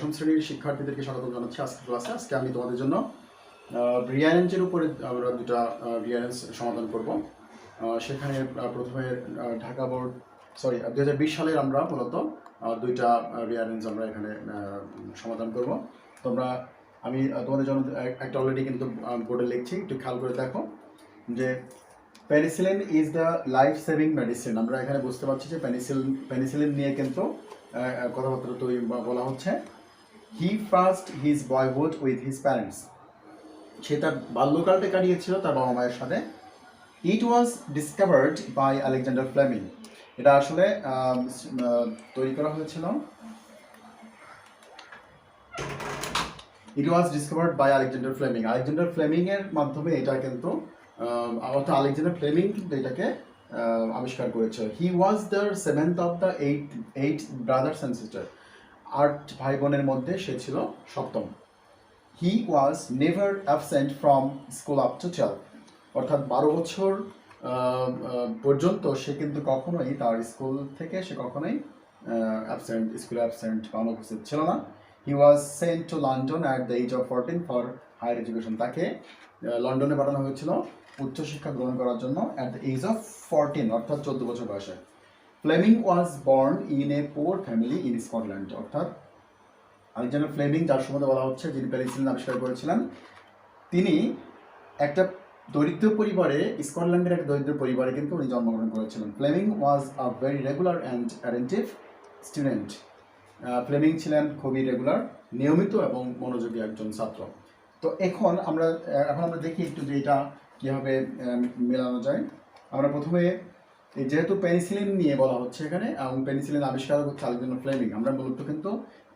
দশম শ্রেণীর শিক্ষার্থীদেরকে স্বাগত জানাচ্ছি আজকের ক্লাসে। আজকে আমি তোমাদের জন্য রিয়ারেঞ্জের উপরে আমরা দুটা রিয়ারেঞ্জ সমাধান করব। সেখানে প্রথমে ঢাকা বোর্ড 2020 সালের আমরা মূলত দুইটা রিয়ারেঞ্জ আমরা এখানে সমাধান করব। তোমরা আমি তোমাদের জন্য একটা অলরেডি কিন্তু বোর্ডে লিখছি, একটু খেয়াল করে দেখো যে penicillin is the life saving medicine. আমরা এখানে বুঝতে পারছি যে পেনিসিলিন নিয়ে কিন্তু কথাবার্তা তৈরি বলা হচ্ছে। He first his boyhood with his parents. সে তার বাল্যকালটা কাটিয়েছিল তার বাবা মায়ের সাথে। It was discovered by Alexander Fleming. এটা আসলে তৈরি করা হয়েছিল, it was discovered by Alexander Fleming. Alexander Fleming এর মাধ্যমে এটা কিন্তু অর্থাৎ আলেকজান্ডার ফ্লেমিং কিন্তু এটাকে আবিষ্কার করেছে। He was the seventh of the eight brothers and sister. 8 ভাই বোনের মধ্যে সে ছিল সপ্তম। He was never absent from school up to 12। অর্থাৎ 12 বছর পর্যন্ত সে কিন্তু কখনোই তার স্কুল থেকে সে কখনোই স্কুলে অ্যাবসেন্ট বা অনুপস্থিত ছিল না। He was sent to London at the age of 14 for higher education. তাকে লন্ডনে পাঠানো হয়েছিল উচ্চশিক্ষা গ্রহণ করার জন্য অ্যাট দ্য এজ অফ 14, অর্থাৎ 14 বছর বয়সে। Fleming was born in a poor family in Scotland. অর্থাৎ আলেকজান্ডার ফ্লেমিং, যার সম্বন্ধে বলা হচ্ছে যিনি পেনিসিলিন আবিষ্কার করেছিলেন, তিনি একটা দরিদ্র পরিবারে, স্কটল্যান্ডের একটা দরিদ্র পরিবারে কিন্তু উনি জন্মগ্রহণ করেছিলেন। Fleming was a very regular and attentive student. Fleming ছিলেন খুবই রেগুলার, নিয়মিত এবং মনোযোগী একজন ছাত্র। তো এখন আমরা দেখি একটু যে এটা কীভাবে মেলানো যায়। আমরা প্রথমে যেহেতু পেনিসিলিন নিয়ে বলা হচ্ছে এখানে এবং পেনিসিলিন আবিষ্কার হচ্ছে আলেকজান্ডার ফ্লেমিং, আমরা মূলত কিন্তু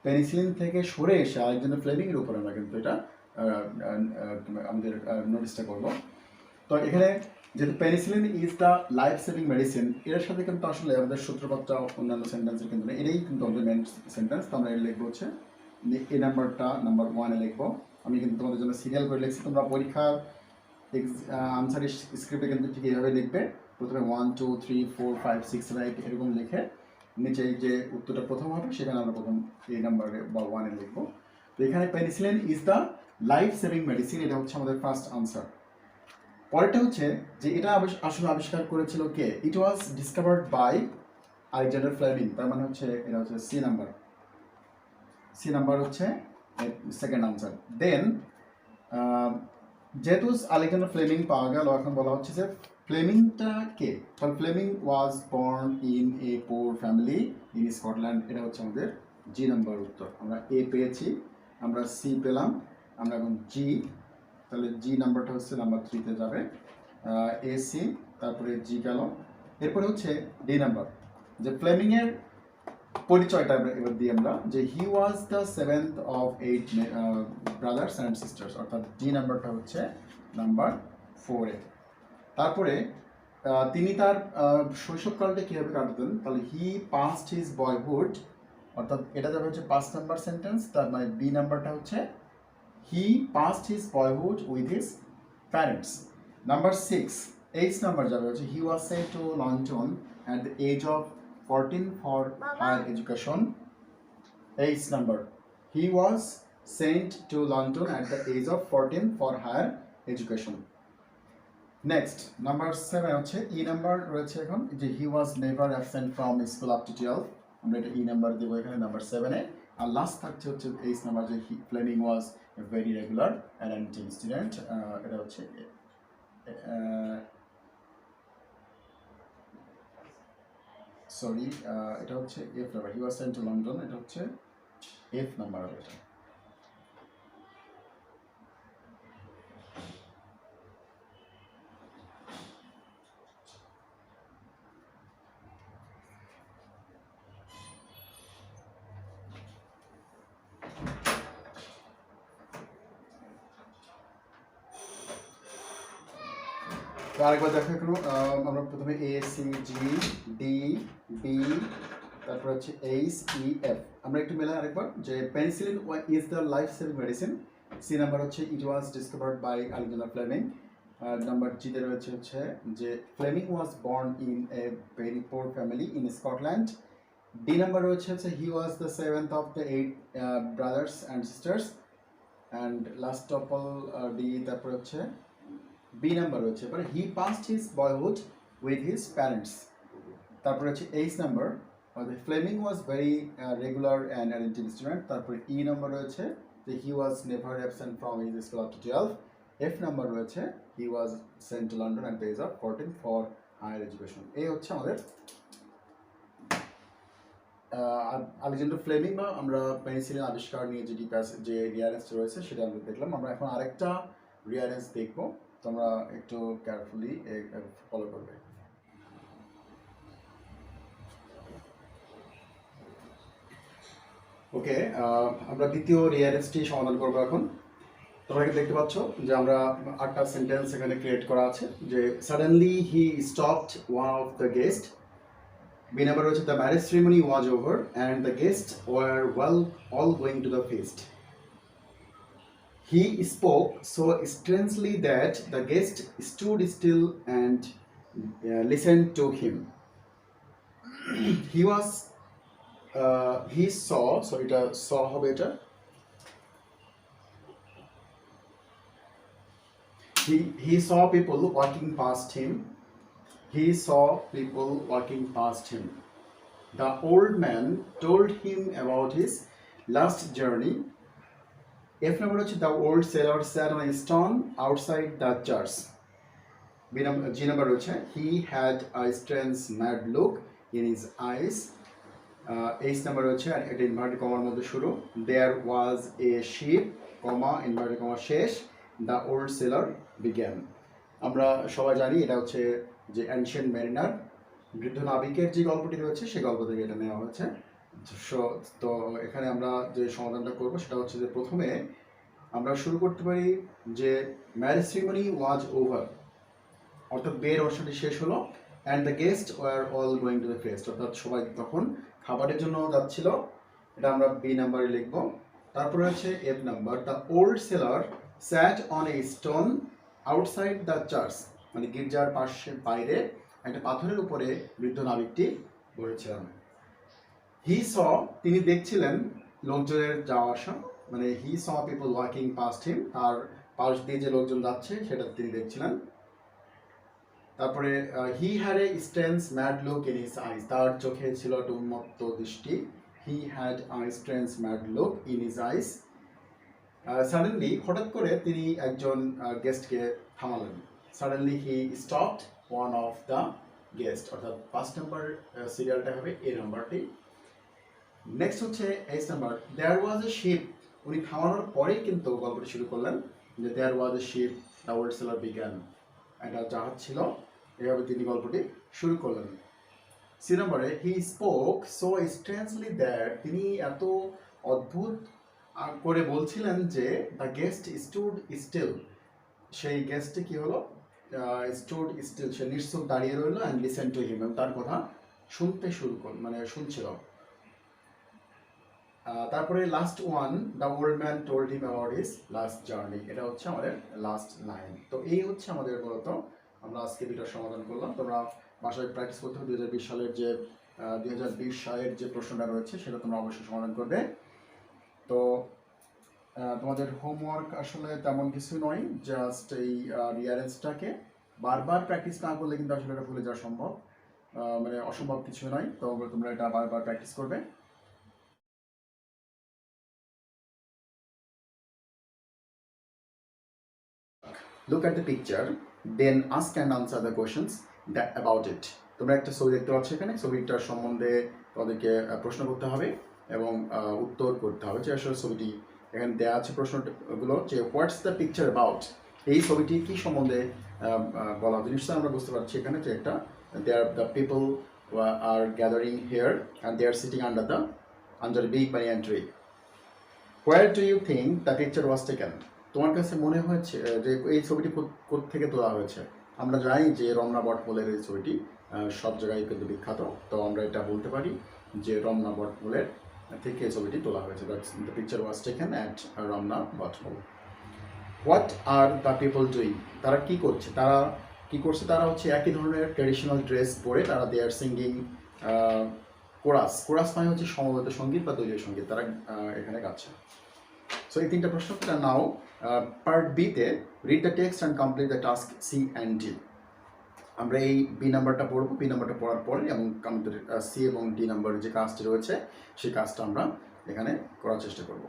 পেনিসিলিন থেকে সরে এসে আলেকজান্ডার ফ্লেমিংয়ের উপরে আমরা কিন্তু এটা আমাদের নোটিসটা করব। তো এখানে যেহেতু penicillin is the life saving medicine, এর সাথে কিন্তু আসলে আমাদের সূত্রপাতটা অন্যান্য সেন্টেন্সের কিন্তু এটাই কিন্তু আমাদের মেন সেন্টেন্স। তো আমরা এটা লিখবো হচ্ছে এই নাম্বারটা নাম্বার 1-এ লিখবো। আমি কিন্তু তোমাদের জন্য সিরিয়াল করে লিখছি। তোমরা পরীক্ষার আনসার স্ক্রিপ্টে কিন্তু ঠিক এইভাবে লিখবে। প্রথমে 1 2 3 4 5 6 7 8 এরকম লিখে নিচে যে উত্তরটা প্রথম হবে সেখানে আমরা প্রথম এই নাম্বারে বা 1-এ লিখবো। তো এখানে penicillin is the life saving medicine, এটা হচ্ছে আমাদের ফার্স্ট আনসার। পরেরটা হচ্ছে যে এটা আসলে আবিষ্কার করেছিল কে? It was discovered by Alexander Fleming. তার মানে হচ্ছে এটা হচ্ছে সি নাম্বার হচ্ছে সেকেন্ড আনসার। দেন যেহেতু আলেকজান্ডার ফ্লেমিং পাওয়া গেল, এখন বলা হচ্ছে যে ফ্লেমিংটা কে? তাহলে Fleming was born in a poor family in Scotland. এটা হচ্ছে আমাদের জি নাম্বার উত্তর। আমরা এ পেয়েছি, আমরা সি পেলাম, আমরা এখন জি, তাহলে জি নাম্বারটা হচ্ছে নাম্বার 3-তে যাবে। এ সি, তারপরে জি গেল। এরপরে হচ্ছে ডি নাম্বার, যে ফ্লেমিংয়ের পরিচয়টা এবার দিই আমরা, যে he was the 7th of 8 brothers and sisters. অর্থাৎ ডি নাম্বারটা হচ্ছে নাম্বার 4-এ। তারপরে তিনি তার শৈশবকালটা কীভাবে কাটাতেন? তাহলে হি পাস্ট হিজ বয়হুড, অর্থাৎ এটা যাবে হচ্ছে 5 নাম্বার সেন্টেন্স। তার মানে বি নাম্বারটা হচ্ছে he passed his boyhood with his parents. Number 6 H number যাবে হচ্ছে he was sent to London at the age of 14 for higher education. 8 number, he was sent to London at the age of 14 for higher education. Next, number 7 হচ্ছে ই number রয়েছে এখন, যে he was never absent from school up to 12. আমরা এটা E number দেবো এখানে number 7-এ। আর last থাকছে হচ্ছে এইচ নাম্বার, যে Fleming was a very regular and attentive student. এটা হচ্ছে এটা হচ্ছে F number, he was sent to London, এটা হচ্ছে এফ নাম্বার হবে এটা। তো আরেকবার দেখো একটু, আমরা প্রথমে A C G D B, তারপর হচ্ছে এইচ ই এফ। আমরা একটু মেলা আরেকবার, যে penicillin is the life saving medicine. C number হচ্ছে it was discovered by Alexander Fleming. Number জিতে রয়েছে হচ্ছে যে Fleming was born in a very poor family in Scotland. D number রয়েছে হচ্ছে he was the seventh of the 8 brothers and sisters and last of all D. তারপরে হচ্ছে B number রয়েছে এবার he passed his boyhood with his parents. তারপরে হচ্ছে H number Fleming was very regular and attentive student. তারপরে E number রয়েছে যে he was never absent from his school up to 12। F number রয়েছে he was sent to London at the age of 14 for higher education. এই হচ্ছে আমাদের Alexander Fleming বা আমরা penicillin আবিষ্কার নিয়ে যে রিয়ারেন্স রয়েছে সেটা আমরা দেখলাম। আমরা এখন আরেকটা রিয়ারেন্স দেখবো, তোমরা একটু কেয়ারফুলি ফলো করবে। ওকে, আমরা দ্বিতীয় রিয়ারেন্সটি সমাধান করবো এখন। তোমরা এখানে দেখতে পাচ্ছ যে আমরা 8টা সেন্টেন্স এখানে ক্রিয়েট করা আছে যে suddenly he stopped one of the guest. B number রয়েছে the marriage ceremony was over and the guest were all going to the feast. He spoke so strangely that the guest stood still and listened to him. He saw, sorry, এটা saw হবে এটা। He saw people walking past him. He saw people walking past him. The old man told him about his last journey. F number হচ্ছে the old sailor sat on a stone outside the church. G number হচ্ছে he had a strange mad look in his eyes. H number হচ্ছে এটা inverted কমার মধ্যে শুরু there was a ship, comma inverted comma শেষ the old sailor began. আমরা সবাই জানি এটা হচ্ছে যে অ্যানশিয়েন্ট ম্যারিনার বৃদ্ধ নাবিকের যে গল্পটি রয়েছে সেই গল্প থেকে এটা নেওয়া হয়েছে। তো এখানে আমরা যে সমাধানটা করবো সেটা হচ্ছে যে প্রথমে আমরা শুরু করতে পারি যে ম্যারেজ সেরিমনি ওয়াজ ওভার, অর্থাৎ বিয়ের অনুষ্ঠানটি শেষ হলো and the guest were all going to the fest, অর্থাৎ সবাই তখন খাবারের জন্য যাচ্ছিল। এটা আমরা বি নাম্বারে লিখব। তারপরে হচ্ছে F number the old sailor sat on a stone outside the church, মানে গির্জার পাশে বাইরে একটা পাথরের উপরে বৃদ্ধ নাবিকটি বসেছিলেন। হি স, তিনি দেখছিলেন লোকজনের যাওয়া আসা, মানে হি স পিপল ওয়াকিং পাস্ট হিম, তার পাশ দিয়ে যে লোকজন যাচ্ছে সেটা তিনি দেখছিলেন। তারপরে he had a strange mad look in his eyes, তার চোখে ছিল একটা উন্মত্ত দৃষ্টি। He had a strange mad look in his eyes. Suddenly, হঠাৎ করে তিনি একজন গেস্টকে থামালেন। Suddenly he stopped one of the guest, অর্থাৎ 5 নম্বর সিরিয়ালটা হবে এ নাম্বারটি। নেক্সট হচ্ছে H number there was a ship, উনি থামানোর পরেই কিন্তু গল্পটি শুরু করলেন যে there was a ship the old seller began, একটা জাহাজ ছিল, এভাবে তিনি গল্পটি শুরু করলেন। সি নম্বরে he spoke so strangely that, তিনি এত অদ্ভুত করে বলছিলেন যে দ্য গেস্ট স্টুড স্টিল, সেই গেস্টটি কি হলো স্টুড স্টিল, সে নিশ্চুপ দাঁড়িয়ে রইল অ্যান্ড লিসেন টু হিম, তার কথা শুনতে শুরু করল, মানে শুনছিল। তারপরে last one the old man told him about his last journey, এটা হচ্ছে আমাদের লাস্ট লাইন। তো এই হচ্ছে আমাদের মূলত আমরা আজকে ভিডিওর সমাধান করলাম। তোমরা বাসায় প্র্যাকটিস করতে হবে 2020 সালের যে 2020 সালের যে প্রশ্নটা রয়েছে সেটা তোমরা অবশ্যই সমাধান করবে। তো তোমাদের হোমওয়ার্ক আসলে তেমন কিছু নয়, জাস্ট এই রিয়ারেন্সটাকে বারবার প্র্যাকটিস না করলে কিন্তু আসলে এটা ভুলে যাওয়া সম্ভব, মানে অসম্ভব কিছু নয়। তো তোমরা এটা বারবার প্র্যাকটিস করবে। Look at the picture, then ask and answer the questions about it. তোমরা একটা ছবি দেখতে পাচ্ছ এখানে, ছবিটার সম্বন্ধে তোমাদেরকে প্রশ্ন করতে হবে এবং উত্তর করতে হবে যে আসলে ছবিটি এখানে দেওয়া আছে প্রশ্নগুলো যে হোয়াটস দ্য পিকচার অ্যাবাউট, এই ছবিটি কি সম্বন্ধে বলা হচ্ছে। নিশ্চয়ই আমরা বুঝতে পারছি এখানে যে একটা the people are gathering here and they are sitting under big banyan tree. Where do you think the picture was taken, তোমার কাছে মনে হয়েছে যে এই ছবিটি থেকে তোলা হয়েছে। আমরা জানি যে রমনা বটমূলের এই ছবিটি সব জায়গায় কিন্তু বিখ্যাত, তো আমরা এটা বলতে পারি যে রমনা বটমূলের থেকে এই ছবিটি তোলা হয়েছে। The picture was taken at Ramna বটমূল। What are the people doing, তারা কি করছে, তারা হচ্ছে একই ধরনের ট্র্যাডিশনাল ড্রেস পরে তারা দে আর সিঙ্গিং কোরাস, কোরাস মানে হচ্ছে সমবেত সঙ্গীত বা দলীয় সঙ্গীত, তারা এখানে গাচ্ছে। সো এই তিনটা প্রশ্ন। নাও পার্ট বিতে read the text and complete the task C and D. আমরা এই বি নাম্বারটা পড়বো, বি নাম্বারটা পড়ার পরে এবং আমাদের সি এবং ডি নাম্বারের যে কাজটি রয়েছে সেই কাজটা আমরা এখানে করার চেষ্টা করব।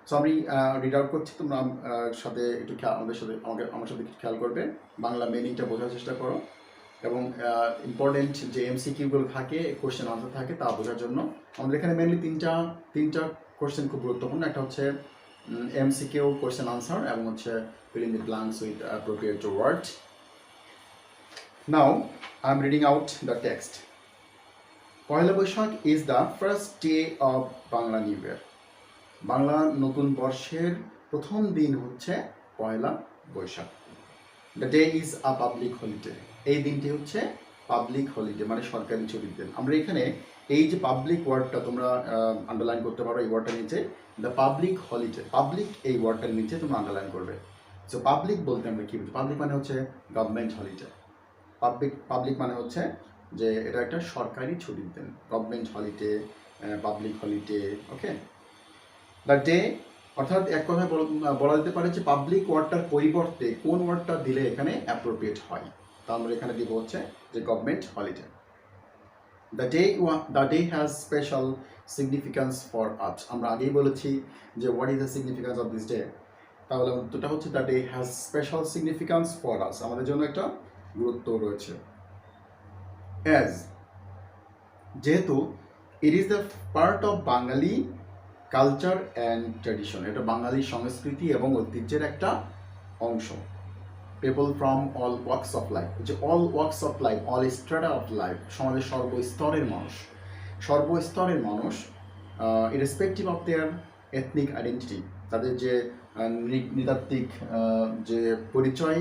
সো আমি রিড আউট করছি, তোমরা সাথে একটু আমার সাথে একটু খেয়াল করবে, বাংলা মিনিংটা বোঝার চেষ্টা করো এবং ইম্পর্টেন্ট যে এমসিকিউগুলো থাকে, কোশ্চেন আনসার থাকে তা বোঝার জন্য। আমাদের এখানে মেনলি তিনটা কোশ্চেন খুব গুরুত্বপূর্ণ। একটা হচ্ছে এমসিকিউ কোশ্চেন আনসার এবং হচ্ছে fill in the blanks with appropriate word. Now I'm reading out the text. Poila Boishakh is the first day of Bangla new year. Bangla নতুন বর্ষের প্রথম দিন হচ্ছে Poila Boishakh. The day is a public holiday. এই দিনটি হচ্ছে পাবলিক হলিডে মানে সরকারি ছুটির দিন। আমরা এখানে এই যে পাবলিক ওয়ার্ডটা তোমরা আন্ডারলাইন করতে পারো এই ওয়ার্ডটার নিচে, দ্য পাবলিক হলিডে, পাবলিক এই ওয়ার্ডটার নিচে তোমরা আন্ডারলাইন করবে। সো পাবলিক বলতে আমরা কী বুঝি? পাবলিক মানে হচ্ছে গভর্নমেন্ট হলিডে। পাবলিক মানে হচ্ছে যে এটা একটা সরকারি ছুটির দিন, government holiday, public holiday. Okay, the day অর্থাৎ এক কথায় বলা যেতে পারে যে পাবলিক ওয়ার্ডটার পরিবর্তে কোন ওয়ার্ডটা দিলে এখানে অ্যাপ্রোপ্রিয়েট হয়, তা আমরা এখানে দিব হচ্ছে যে government holiday. The day has special significance for us. আমরা আগেই বলেছি যে what is the significance of this day, তাহলে উত্তরটা হচ্ছে the day has special significance for us, আমাদের জন্য একটা গুরুত্ব রয়েছে। অ্যাজ, যেহেতু it is the part of Bangali culture and tradition, এটা বাঙালি সংস্কৃতি এবং ঐতিহ্যের একটা অংশ। People from all walks of life, যে all walks of life, all স্ট্রেটা of life, সমাজের সর্বস্তরের মানুষ irrespective of their ethnic identity, তাদের যে নৃতাত্ত্বিক যে পরিচয়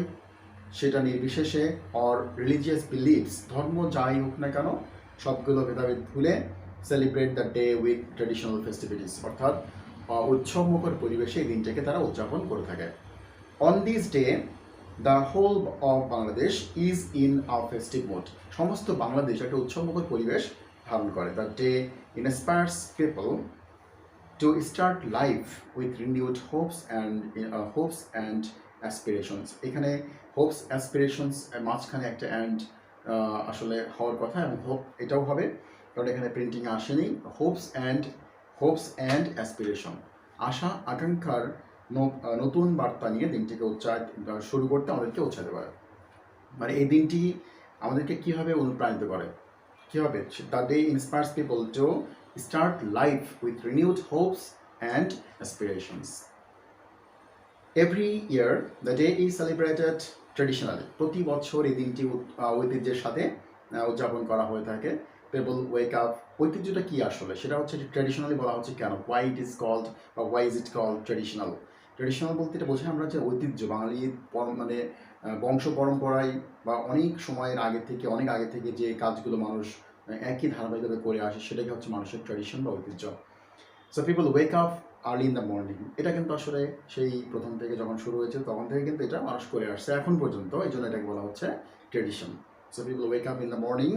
সেটা নির্বিশেষে, অর রিলিজিয়াস বিলিভস, ধর্ম যাই হোক না কেন সবগুলো ভেদাভেদ ভুলে celebrate the day with traditional festivities, অর্থাৎ উৎসবমুখর পরিবেশে এই দিনটাকে তারা উদযাপন করে থাকে। On this day the whole of Bangladesh is in a festive mode, সমস্ত বাংলাদেশ একটা উৎসবমুখর পরিবেশ ধারণ করে। The day inspires people to start life with renewed hopes and aspirations. এখানে হোপস অ্যাসপিরেশনস মাঝখানে একটা অ্যান্ড আসলে হওয়ার কথা, এবং হোপ এটাও হবে কারণ এখানে প্রিন্টিং আসেনি। হোপস অ্যান্ড অ্যাসপিরেশন, আশা আকাঙ্ক্ষার নতুন বার্তা নিয়ে দিনটিকে শুরু করতে আমাদেরকে উৎসাহিত করে। মানে এই দিনটি আমাদেরকে কীভাবে অনুপ্রাণিত করে, কীভাবে? The day inspires people to start life with renewed hopes and aspirations. Every year the day is celebrated traditionally, প্রতি বছর এই দিনটি ঐতিহ্যের সাথে উদযাপন করা হয়ে থাকে। পিপল ওয়েক আপ, ঐতিহ্যটা কী আসলে সেটা হচ্ছে ট্রেডিশনালি বলা হচ্ছে কেন, why is it called traditional. Traditional বলতে এটা বোঝায় আমরা যে ঐতিহ্য, বাঙালির মানে বংশ পরম্পরায় বা অনেক সময়ের অনেক আগে থেকে যে কাজগুলো মানুষ একই ধারাবাহিকভাবে করে আসে সেটাকে হচ্ছে মানুষের ট্রেডিশন বা ঐতিহ্য। So people wake up early in the morning, এটা কিন্তু আসলে সেই প্রথম থেকে যখন শুরু হয়েছে তখন থেকে কিন্তু এটা মানুষ করে আসছে এখন পর্যন্ত, এই জন্য এটাকে বলা হচ্ছে tradition. So people wake up in the morning,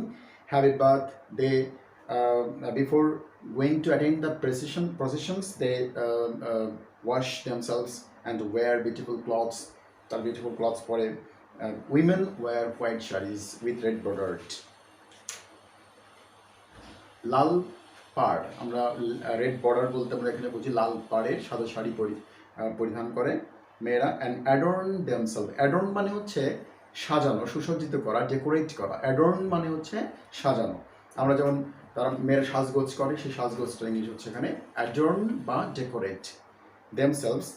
have a bath, they before going to attend the processions they wash themselves and wear beautiful clothes. For women wear white sarees with red bordered. লাল পাড়, আমরা red border বলতে আমরা এখানে বুঝি লাল পাড়ের সাদা শাড়ি পরিধান করে মেয়েরা। অ্যান্ড অ্যাডর্ন দেমসেলফ, অ্যাডর্ন মানে হচ্ছে সাজানো, সুসজ্জিত করা, ডেকোরেট করা। অ্যাডর্ন মানে হচ্ছে সাজানো। আমরা যেমন তারা মেয়েরা সাজগোজ করে, সেই সাজগোজটা ইংলিশ হচ্ছে এখানে অ্যাডর্ন বা ডেকোরেট দেমসেলভস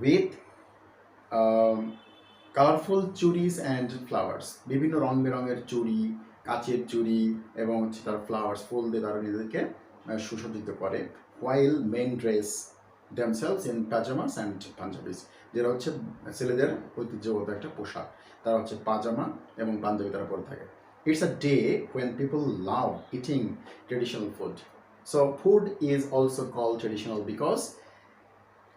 উইথ কালারফুল চুড়িস অ্যান্ড ফ্লাওয়ার্স, বিভিন্ন রং বেরঙের চুড়ি, কাচের চুড়ি এবং হচ্ছে তার ফ্লাওয়ার্স, ফুল দিয়ে তারা নিজেদেরকে সুসজ্জিত করে। While men dress themselves in pajamas and panjabis, যেটা হচ্ছে ছেলেদের ঐতিহ্যগত একটা পোশাক, তারা হচ্ছে পাজামা এবং পাঞ্জাবি তারা পরে থাকে। It's a day when people love eating traditional food. So food is also called traditional because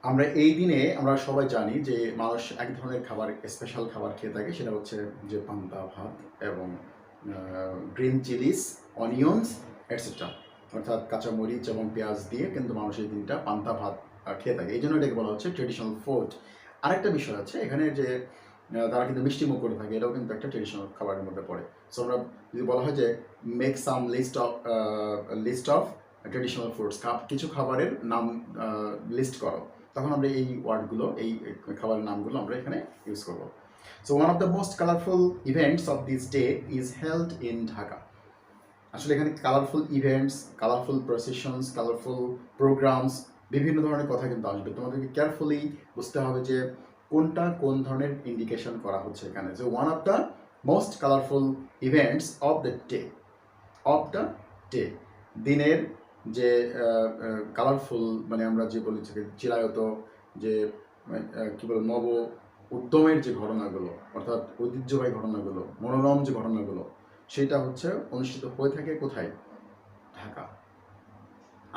আমরা এই দিনে আমরা সবাই জানি যে মানুষ এক ধরনের খাবার, স্পেশাল খাবার খেয়ে থাকে, সেটা হচ্ছে যে পান্তা ভাত এবং গ্রিন চিলিস, অনিয়নস এটসেট্রা। অর্থাৎ কাঁচা মরিচ এবং পেঁয়াজ দিয়ে কিন্তু মানুষ এই দিনটা পান্তা ভাত খেয়ে থাকে, এই জন্য এটাকে বলা হচ্ছে ট্রেডিশনাল ফুড। আরেকটা বিষয় আছে এখানে যে তারা কিন্তু মিষ্টিমুখ করে থাকে, এটাও কিন্তু একটা ট্রেডিশনাল খাবারের মধ্যে পড়ে। সো আমরা যদি বলা হয় যে make some list of traditional foods, কিছু খাবারের নাম লিস্ট করো, তখন আমরা এই ওয়ার্ডগুলো, এই খাবারের নামগুলো আমরা এখানে ইউজ করবো। So one of the most colourful events of this day is held in Dhaka. আসলে এখানে colourful events, colourful processions, colourful programs, বিভিন্ন ধরনের কথা কিন্তু আসবে। তোমাদেরকে কেয়ারফুলি বুঝতে হবে যে কোনটা কোন ধরনের ইন্ডিকেশন করা হচ্ছে এখানে। যে one of the most colourful events of the day, দিনের যে কালারফুল, মানে আমরা যে বলি চিরায়ত, যে কী বল, নব উদ্যমের যে ঘটনাগুলো, অর্থাৎ ঐতিহ্যবাহী ঘটনাগুলো, মনোরম যে ঘটনাগুলো, সেটা হচ্ছে অনুষ্ঠিত হয়ে থাকে কোথায়? Dhaka.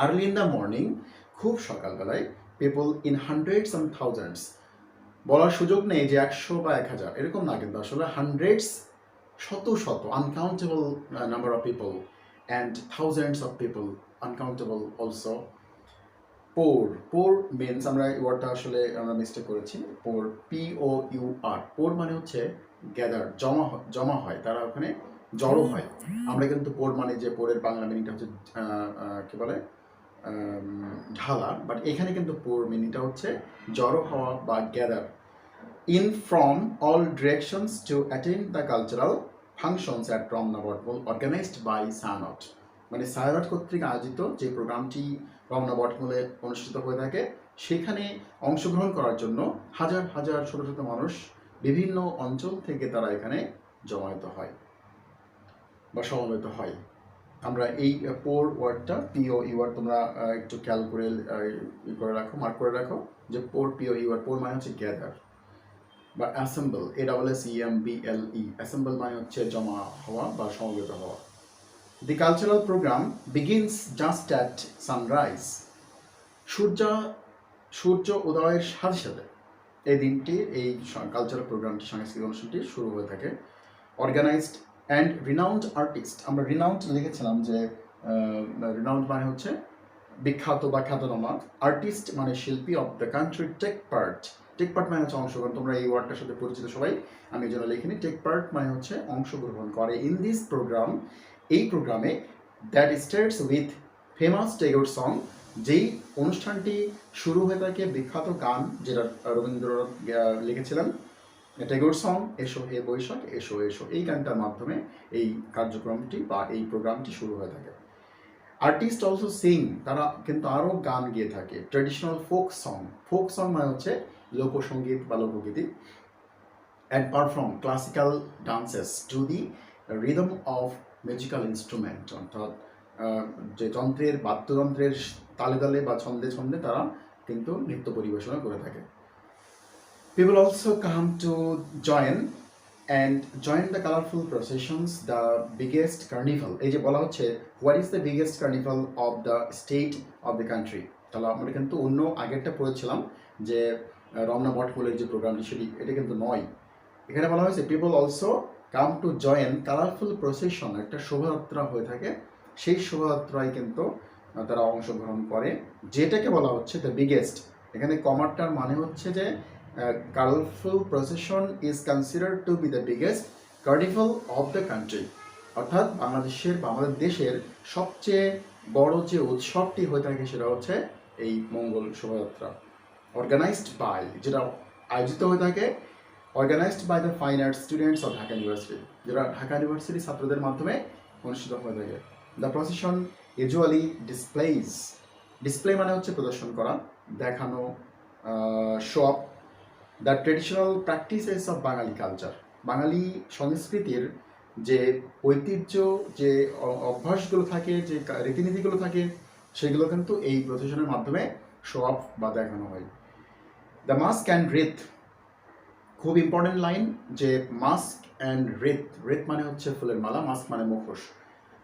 Early in the morning, খুব সকালবেলায়, people in hundreds and thousands, বলার সুযোগ নেই যে 100 বা 1000, এরকম না, কিন্তু আসলে হান্ড্রেডস, শত শত, uncountable number of people, and thousands of people, uncountable also. Poor means, আমরা এই ওয়ার্ডটা আসলে আমরা মিস্টেক করেছি। POUR, পোর মানে হচ্ছে গ্যাদার, জমা হয়, তারা ওখানে জড়ো হয়। আমরা কিন্তু পোর মানে যে পোরের বাংলা মিনিংটা হচ্ছে কি বলে ঢালা, বাট এখানে কিন্তু পোর মিনিংটা হচ্ছে জড়ো হওয়া বা gather in from all directions to attend the cultural functions at Ramna Batamul organised by Chhayanaut. মানে সায়ানট কর্তৃক আয়োজিত যে প্রোগ্রামটি রমনা বটমূলে অনুষ্ঠিত হয়ে থাকে, সেখানে অংশগ্রহণ করার জন্য হাজার হাজার শত শত মানুষ বিভিন্ন অঞ্চল থেকে তারা এখানে জমায়েত হয় বা সমবেত হয়। আমরা এই পোর ওয়ার্ডটা, POUR, তোমরা একটু খেয়াল করে রাখো, মার্ক করে রাখো যে পোর, POUR, পোর মানে হচ্ছে গ্যাদার বা অ্যাসেম্বল, ASSEMBLE, অ্যাসেম্বল মানে হচ্ছে জমা হওয়া বা সমবেত হওয়া। The cultural programme begins just at sunrise, সূর্য উদয়ের সাথে সাথে এই দিনটি, এই কালচারাল প্রোগ্রামটি, সাংস্কৃতিক অনুষ্ঠানটি শুরু হয়ে থাকে। অর্গানাইজড অ্যান্ড রিনাউন্ড আর্টিস্ট, আমরা রিনাউন্ড লিখেছিলাম যে রিনাউন্ড মানে হচ্ছে বিখ্যাত বা খ্যাতনামা, আর্টিস্ট মানে শিল্পী, of the country take part মানে হচ্ছে অংশগ্রহণ। তোমরা এই ওয়ার্ডটার সাথে পরিচিত সবাই, আমি এই জন্য লিখিনি। টেক পার্ট মানে হচ্ছে অংশগ্রহণ করে। ইন দিস প্রোগ্রাম, এই প্রোগ্রামে, that starts with famous Tagore song, যেই অনুষ্ঠানটি শুরু হয়ে থাকে বিখ্যাত গান, যেটা রবীন্দ্রনাথ লিখেছিলেন, টেগোর সং, এসো হে বৈশাখ এসো এসো, এই গানটার মাধ্যমে এই কার্যক্রমটি বা এই প্রোগ্রামটি শুরু হয়ে থাকে। আর্টিস্ট অলসো সিং, তারা কিন্তু আরও গান গেয়ে থাকে। ট্রেডিশনাল ফোক সং মানে হচ্ছে লোকসঙ্গীত বা লোকগীতি। And perform classical dances to the rhythm of musical instrument, অর্থাৎ যে বাদ্যযন্ত্রের তালে তালে বা ছন্দে ছন্দে তারা কিন্তু নৃত্য পরিবেশনা করে থাকে। People also come to join the colorful processions, the biggest carnival. এই যে বলা হচ্ছে what is the biggest carnival of the state of the country, তাহলে আমরা কিন্তু অন্য আগেরটা পড়েছিলাম যে রমনা বটমূলের যে প্রোগ্রামটি, এটা কিন্তু নয়। এখানে বলা হয়েছে people also come to join colorful procession, একটা শোভাযাত্রা হয়ে থাকে, সেই শোভাযাত্রায় কিন্তু তারা অংশগ্রহণ করে, যেটাকে বলা হচ্ছে দ্য বিগেস্ট। এখানে কমারটার মানে হচ্ছে যে colorful procession is considered to be the biggest carnival of the country, অর্থাৎ আমাদের দেশের সবচেয়ে বড় যে উৎসবটি হয়ে থাকে সেটা হচ্ছে এই মঙ্গল শোভাযাত্রা। অর্গানাইজড বাই, যেটা আয়োজিত হয়ে থাকে, organised by the fine arts students of Dhaka University, যেটা ঢাকা ইউনিভার্সিটির ছাত্রদের মাধ্যমে অনুষ্ঠিত হয়ে থাকে। দ্য প্রসেশন ইউজুয়ালি ডিসপ্লে মানে হচ্ছে প্রদর্শন করা, দেখানো, show of the traditional practices of Bangali culture, বাঙালি সংস্কৃতির যে ঐতিহ্য, যে অভ্যাসগুলো থাকে, যে রীতিনীতিগুলো থাকে, সেগুলো কিন্তু এই প্রসেশনের মাধ্যমে শো অফ বা দেখানো হয়। দ্য মাস্ক অ্যান্ড রিথ, খুব ইম্পর্টেন্ট লাইন, যে মাস্ক অ্যান্ড রিথ মানে হচ্ছে ফুলের মালা, মাস্ক মানে মুখোশ।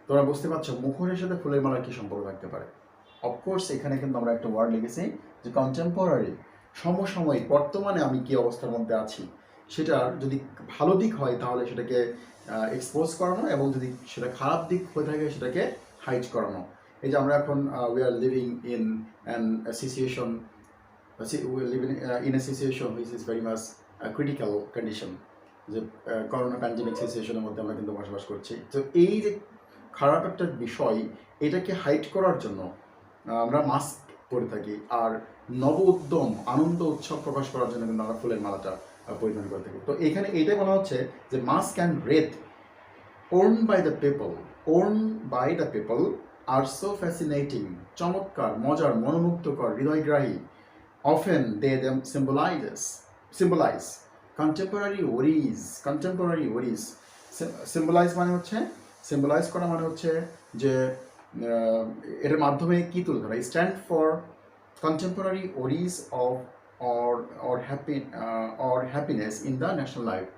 তোমরা বুঝতে পারছো মুখোশের সাথে ফুলের মালার কী সম্পর্ক থাকতে পারে? অফকোর্স এখানে কিন্তু আমরা একটা ওয়ার্ড লিখেছি যে কন্টেম্পোরারি, সমসাময়িক, বর্তমানে আমি কী অবস্থার মধ্যে আছি সেটার যদি ভালো দিক হয় তাহলে সেটাকে এক্সপোজ করানো, এবং যদি সেটা খারাপ দিক হয়ে থাকে সেটাকে হাইড করানো। এই যে আমরা এখন we are living in an situation, we live in a situation which is very much critical condition, যে করোনা প্যান্ডেমিক সিচুয়েশনের মধ্যে আমরা কিন্তু বসবাস করছি। তো এই যে খারাপ একটা বিষয়, এটাকে হাইড করার জন্য আমরা মাস্ক পরে থাকি, আর নব উদ্যম আনন্দ উৎসব প্রকাশ করার জন্য কিন্তু আমরা ফুলের মালাটা পরিধান করে থাকি। তো এখানে এইটাই বলা হচ্ছে যে mask and red worn by the people are so fascinating, চমৎকার, মজার, মনোমুগ্ধকর, হৃদয়গ্রাহী। Often they them symbolize contemporary worries. Symbolize মানে হচ্ছে, symbolize করা মানে হচ্ছে যে এর মাধ্যমে কি তুলে ধরা, stand for contemporary worries of or happiness in the national life.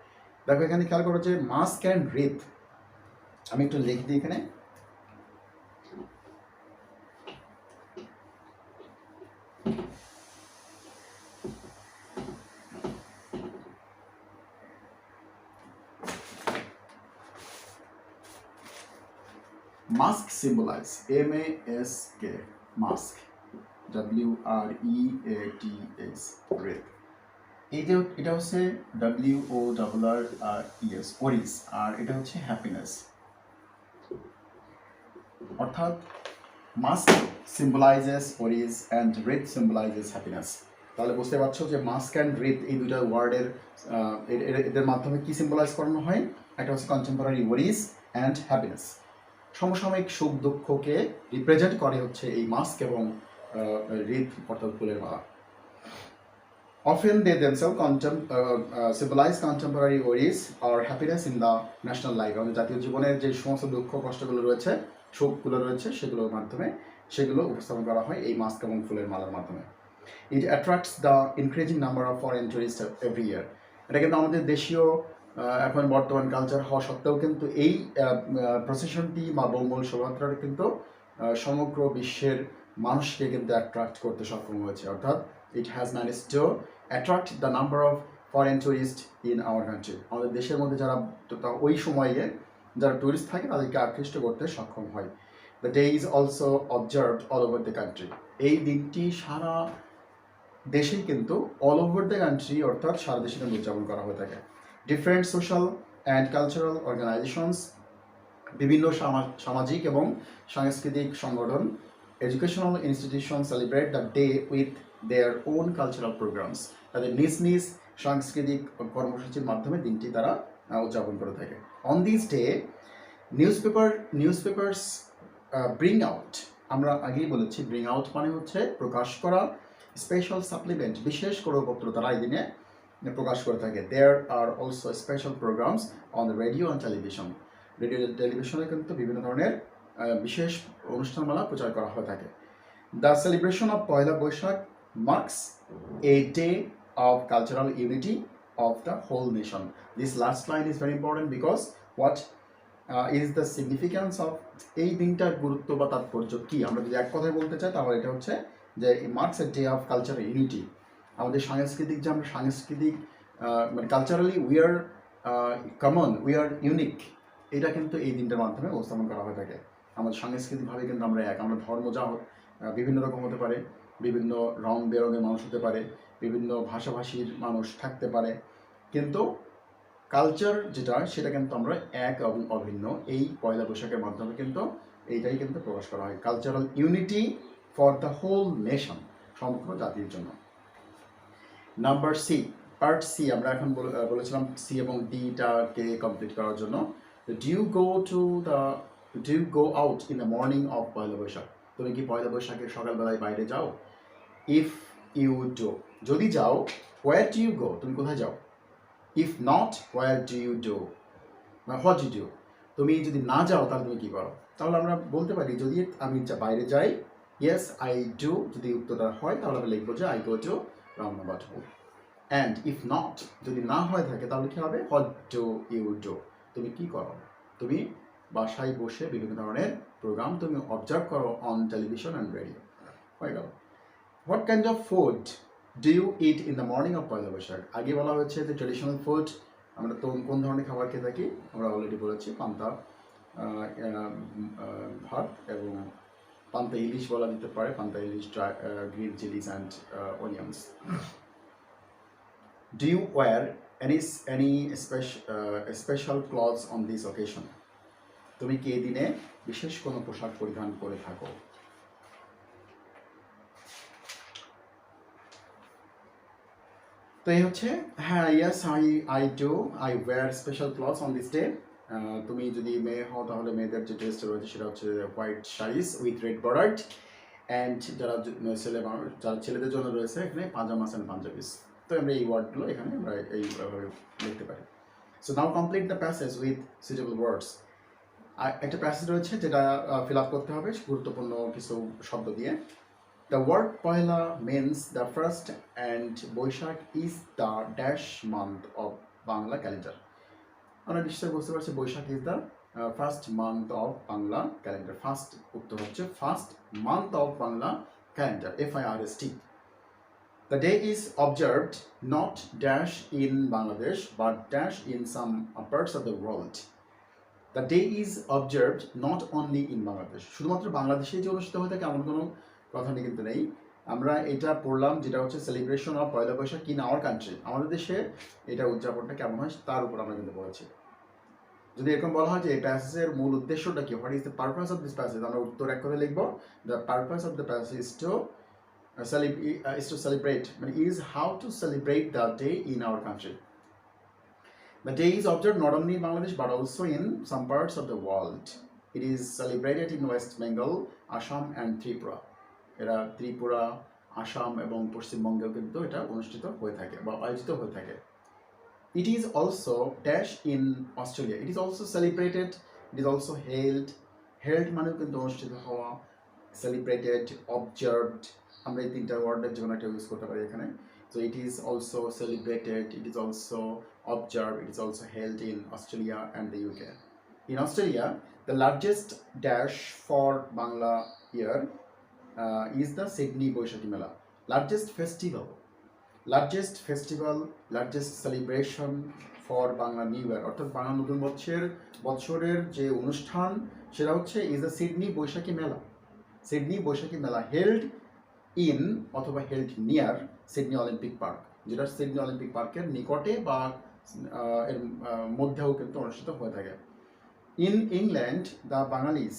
দেখো এখানে খেয়াল করো যে মাস্ক অ্যান্ড রেড, আমি একটু লিখে দিই এখানে। Mask symbolize, M-A-S-K, mask, W-R-E-A-T-S, red. এটা হচ্ছে W-O-R-R-E-S, worries, আর এটা হচ্ছে হ্যাপিনেস। অর্থাৎ mask symbolizes worries and red symbolizes happiness. তাহলে বুঝতে পারছো যে মাস্ক অ্যান্ড রেড এই দুইটা ওয়ার্ডের এদের মাধ্যমে কি সিম্বলাইজ করানো হয়। একটা হচ্ছে কন্টেম্পোরারি ওয়ারিজ অ্যান্ড হ্যাপিনেস, সমসাময়িক সুখ দুঃখকে রিপ্রেজেন্ট করে হচ্ছে এই মাস্ক এবং রেড অর্থাৎ ফুলের মালা। Often they themselves symbolize contemporary worries or happiness in the national life. আমাদের জাতীয় জীবনের যে সমস্ত দুঃখ কষ্টগুলো রয়েছে, সুখগুলো রয়েছে, সেগুলোর মাধ্যমে সেগুলো উপস্থাপন করা হয় এই মাস্ক এবং ফুলের মালার মাধ্যমে। It attracts the increasing number of foreign tourists every year. এটা কিন্তু আমাদের দেশীয় এখন বর্তমান কালচার হওয়া সত্ত্বেও কিন্তু এই প্রসেশনটি বা মঙ্গল শোভাযাত্রাটা কিন্তু সমগ্র বিশ্বের মানুষকে কিন্তু অ্যাট্রাক্ট করতে সক্ষম হয়েছে। অর্থাৎ it has managed to attract the number of foreign tourists in our country. আমাদের দেশের মধ্যে যারা ওই সময়ে যারা টুরিস্ট থাকে তাদেরকে আকৃষ্ট করতে সক্ষম হয়। The day is also observed all over the country. এই দিনটি সারা দেশেই কিন্তু all over the country অর্থাৎ সারা দেশে কিন্তু উদযাপন করা হয়ে থাকে। Different social and cultural organizations, বিভিন্ন সামাজিক এবং সাংস্কৃতিক সংগঠন, educational institutions celebrate the day with their own cultural programs. তাদের নিজ নিজ সাংস্কৃতিক কর্মসূচির মাধ্যমে দিনটি তারা উদযাপন করে থাকে। On this day, newspapers bring out, আমরা আগেই বলেছি bring out মানে হচ্ছে প্রকাশ করা, স্পেশাল সাপ্লিমেন্ট, বিশেষ করপত্র তারা এই দিনে প্রকাশ করে থাকে। There are also special programs on the radio and television. Radio টেলিভিশনে কিন্তু বিভিন্ন ধরনের বিশেষ অনুষ্ঠানমালা প্রচার করা হয়ে থাকে। The celebration of Poila Boishakh marks a day of cultural unity of the whole nation. This last line is very important because what is the significance of এই দিনটার গুরুত্ব বা তাৎপর্য কি, আমরা যদি এক কথায় বলতে চাই তাহলে এটা হচ্ছে যে marks a day of cultural unity. আমাদের সাংস্কৃতিক যে আমরা সাংস্কৃতিক মানে culturally we are common, we are unique, এটা কিন্তু এই দিনটার মাধ্যমে উপস্থাপন করা হয়ে থাকে। আমাদের সাংস্কৃতিকভাবে কিন্তু আমরা এক, আমরা ধর্ম যা বিভিন্ন রকম হতে পারে, বিভিন্ন রং বেরঙের মানুষ হতে পারে, বিভিন্ন ভাষাভাষীর মানুষ থাকতে পারে, কিন্তু কালচার যেটা সেটা কিন্তু আমরা এক এবং অভিন্ন। এই পয়লা বৈশাখের মাধ্যমে কিন্তু এইটাই কিন্তু প্রকাশ করা হয়, cultural unity for the whole nation, সমগ্র জাতির জন্য। নাম্বার সি, পার্ট সি, আমরা এখন বলেছিলাম সি এবং ডিটাকে কমপ্লিট করার জন্য। Do you go out in the morning of Poila Boishakh? তুমি কি পয়লা বৈশাখের সকালবেলায় বাইরে যাও? ইফ ইউ ডু, যদি যাও, হোয়ার ডু ইউ গো, তুমি কোথায় যাও? If not, where do you do, what do you, তুমি যদি না যাও তাহলে তুমি কী করো? তাহলে আমরা বলতে পারি যদি আমি বাইরে যাই, ইয়েস আই ডু, যদি উত্তরটা হয় তাহলে আমরা লিখবো যে I go to roundabout. And if not, যদি না হয়ে থাকে তাহলে কী হবে? হোয়াট ডু ইউ ডু, তুমি কী করো? তুমি বাসায় বসে বিভিন্ন ধরনের প্রোগ্রাম তুমি অবজার্ভ করো অন টেলিভিশন অ্যান্ড রেডিও। হয়ে গেল। What kind of food do you eat in the morning of Poila Boishakh? আগে বলা হয়েছে যে ট্রেডিশনাল ফুড, আমরা তো কোন ধরনের খাবার খেয়ে থাকি, আমরা অলরেডি বলেছি পান্তা ভাত এবং পান্তা ইলিশ বলা যেতে পারে, panta ilish, green chillies and onions. Do you wear any special clothes on this occasion? তুমি কি এই দিনে বিশেষ কোনো পোশাক পরিধান করে থাকো? তো এই হচ্ছে, হ্যাঁ, yes I do, I wear special clothes on this day. তুমি যদি মেয়ে হও তাহলে মেয়েদের যে ড্রেসটা রয়েছে সেটা হচ্ছে white saris with red border, and যারা ছেলেদের জন্য রয়েছে এখানে পাজামাস অ্যান্ড পাঞ্জাবিস। তো আমরা এই ওয়ার্ডগুলো এখানে আমরা এইভাবে লিখতে পারি। So now complete the passage with suitable words. একটা প্যাসেজ রয়েছে যেটা ফিল আপ করতে হবে গুরুত্বপূর্ণ কিছু শব্দ দিয়ে। The word Poila means the first, and Boishak is the dash month of Bangla calendar. আমরা নিশ্চয়ই বুঝতে পারছি Baishakh is the first month of Bangla calendar. First উত্তর হচ্ছে first month of Bangla calendar, FIRST. The day is observed not dash in Bangladesh but dash in some parts of the world. The day is observed not only in Bangladesh. শুধুমাত্র বাংলাদেশেই যে অনুষ্ঠিত হয়ে থাকে এমন কোনো কথা কিন্তু নেই। আমরা এটা পড়লাম যেটা হচ্ছে celebration of Poila Baishakh in our country, আমাদের দেশে এটা উদযাপনটা কেমন হয় তার উপর আমরা কিন্তু বলেছি। যদি এরকম বলা হয় যে এই প্যাসেজের মূল উদ্দেশ্যটা কি, what is the purpose of this passage, আমরা উত্তর এক করে লিখব, the purpose of the passage is to celebrate, মানে is how to celebrate the day in our country. The day is observed not only in Bangladesh but also in some parts of the world. It is celebrated in West Bengal, Assam and Tripura. এরা ত্রিপুরা, আসাম এবং পশ্চিমবঙ্গেও কিন্তু এটা অনুষ্ঠিত হয়ে থাকে বা আয়োজিত হয়ে থাকে। It is also dash in Australia. It is also celebrated. It is also held. Held মানেও কিন্তু অনুষ্ঠিত হওয়া, celebrated, observed, আমরা এই তিনটা ওয়ার্ডের জন্য একটা ইউজ করতে পারি এখানে। So it is also celebrated, it is also observed, it is also held in Australia and the UK. In Australia, the largest dash for Bangla year is the Sydney Boishakhi Mela. Largest festival, largest celebration for Bangla New Year, অর্থাৎ বাংলা নতুন বছরের যে অনুষ্ঠান সেটা হচ্ছে is the Sydney Boishakhi Mela. Sydney Boishakhi Mela held in অথবা held near Sydney Olympic Park, যেটা Sydney Olympic পার্কের নিকটে বা এর মধ্যেও কিন্তু অনুষ্ঠিত হয়ে থাকে। In England the Bangalis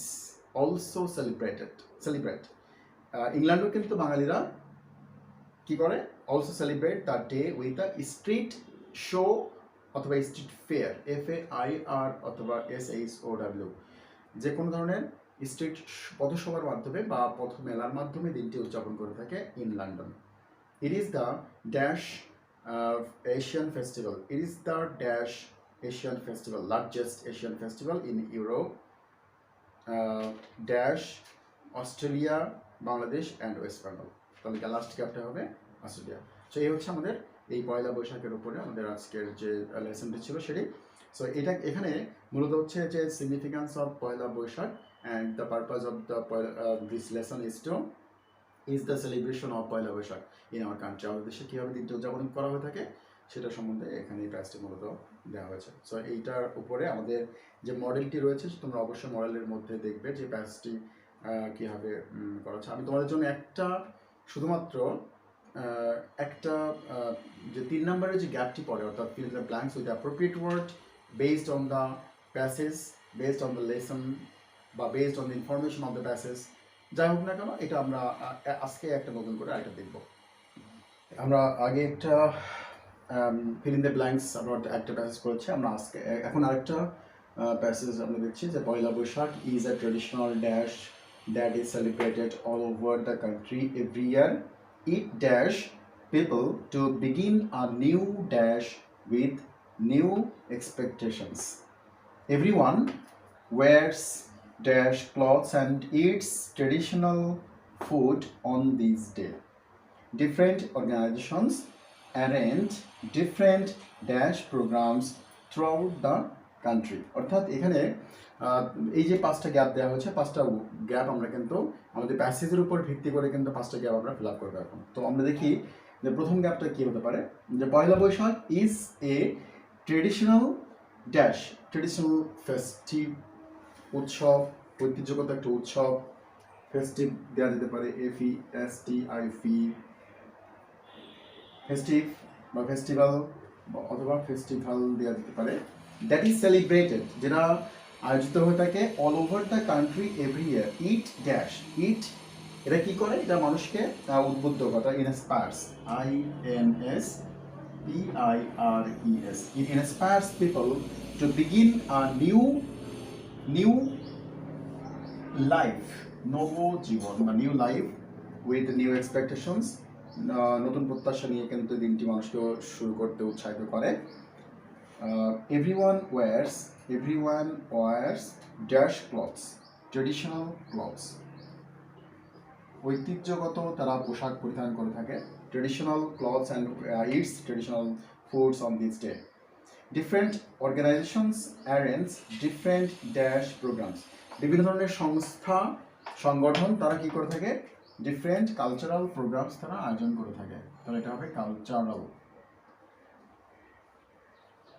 also celebrate, ইংল্যান্ডও কিন্তু বাঙালিরা কি করে, also celebrate the day with the street show অথবা স্ট্রিট ফেয়ার, FAIR অথবা SHOW, যে কোনো ধরনের স্ট্রিট পথসভার মাধ্যমে বা পথ মেলার মাধ্যমে দিনটি উদযাপন করে থাকে in London. It is the dash Asian festival. It is the dash Asian festival, largest Asian festival in Europe, dash Australia, Bangladesh and West Bengal. তাহলে লাস্ট ক্যাপটা হবে অস্ট্রেলিয়া। সো এই হচ্ছে আমাদের এই পয়লা বৈশাখের উপরে আমাদের আজকের যে লেসনটি ছিল সেটি। সো এটা এখানে মূলত হচ্ছে যে significance of Poila Baishakh and the purpose of the this lesson is the celebration of Poila Baishakh in our country. আমাদের দেশে কীভাবে দিনটি উদযাপন করা হয়ে থাকে সেটা সম্বন্ধে এখানে এই প্যাসটি মূলত দেওয়া হয়েছে। সো এইটার উপরে আমাদের যে মডেলটি রয়েছে তোমরা অবশ্যই মডেলের মধ্যে দেখবে যে প্যাসটি কীভাবে করা হচ্ছে। আমি তোমাদের জন্য শুধুমাত্র একটা যে 3 নম্বরের যে গ্যাপটি পড়ে, অর্থাৎ fill the blanks with appropriate word based on the passage, based on the lesson বা based on the information of the passage, যাই হোক না কেন এটা আমরা আজকে একটা নতুন করে আরেকটা দেখব। আমরা আগে একটা ফিল ইন দ্য ব্ল্যাঙ্কস আমরা একটা প্যাসেজ করেছি, আমরা আজকে এখন আরেকটা প্যাসেজ আমরা দেখছি যে Poila Boishakh is a traditional dash that is celebrated all over the country every year. It dash people to begin a new dash with new expectations. Everyone wears dash clothes and eats traditional food on this day. Different organizations arrange different dash programs throughout the country. অর্থাৎ এখানে এই যে 5টা gap দেওয়া হয়েছে, 5টা gap আমরা কিন্তু আমাদের প্যাসেজের উপর ভিত্তি করে কিন্তু 5টা গ্যাপ আমরা ফিল আপ করবো এখন। তো আমরা দেখি যে প্রথম গ্যাপটা কী হতে পারে, যে Poila Boishakh is a traditional dash traditional উৎসব, ঐতিহ্যগত একটা উৎসব। ফেস্টিভ দেওয়া যেতে পারে FESTIV, ফেস্টিভ বা ফেস্টিভ্যাল অথবা ফেস্টিভ্যাল দেওয়া যেতে পারে। দ্যাট ইজ সেলিব্রেটেড, যেটা আয়োজিত হয়ে থাকে all over the country every year. It dash, it এটা কি করে, এটা মানুষকে উদ্বুদ্ধ করে, ইনস্পায়ার্স, INSPIRES, it inspires people to begin a new life, নব জীবন বা new life with new expectations. নতুন প্রত্যাশা নিয়ে কিন্তু দিনটি মানুষকে শুরু করতে উৎসাহিত করে। Everyone wears dash clothes, traditional clothes, ঐতিহ্যগত তারা পোশাক পরিধান করে থাকে। Traditional clothes and its traditional foods on this day. Different organisations arrange different dash programmes, বিভিন্ন ধরনের সংস্থা সংগঠন তারা কি করে থাকে, ডিফারেন্ট কালচারাল প্রোগ্রামস তারা আয়োজন করে থাকে। তাহলে এটা হবে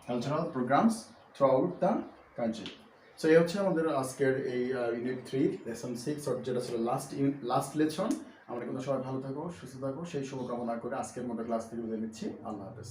cultural programs through out the country. So এই হচ্ছে আমাদের আজকের এই ইউনিট 3 লেসন 6, যেটা ছিল লাস্ট লেসন। আমরা কিন্তু সবাই ভালো থাকো, সুস্থ থাকো সেই শুভকামনা করে আজকের মতো ক্লাস থেকে বিদায় নিচ্ছি। আল্লাহ হাফেজ।